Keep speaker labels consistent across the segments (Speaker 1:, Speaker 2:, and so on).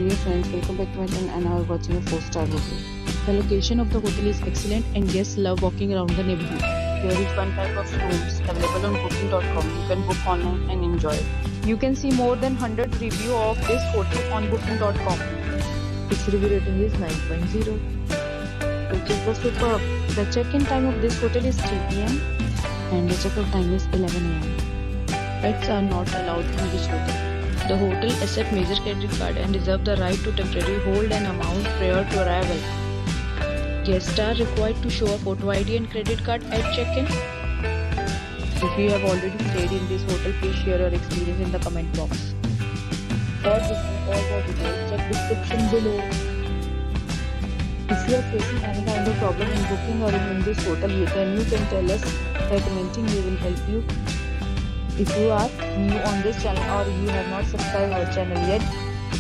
Speaker 1: Dear friends, welcome back to my channel and now we're watching a 4-star hotel. The location of the hotel is excellent and guests love walking around the neighborhood. There is one type of rooms available on booking.com. You can book online and enjoy it. You can see more than 100 reviews of this hotel on booking.com. Its review rating is 9.0, which is the superb. The check-in time of this hotel is 3 p.m. and the check-out time is 11 a.m. Pets are not allowed in this hotel. The hotel accepts major credit card and reserves the right to temporarily hold an amount prior to arrival. Guests are required to show a photo ID and credit card at check-in. If you have already stayed in this hotel, please share your experience in the comment box. For booking or for details, check description below. If you are facing any kind of problem in booking or in this hotel, you can tell us by commenting. We will help you. If you are new on this channel or you have not subscribed our channel yet,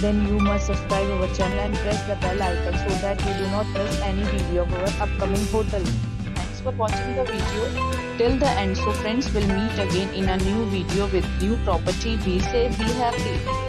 Speaker 1: then you must subscribe our channel and press the bell icon so that you do not miss any video of our upcoming hotel. Thanks for watching the video till the end. So friends, will meet again in a new video with new property. Be safe, be happy.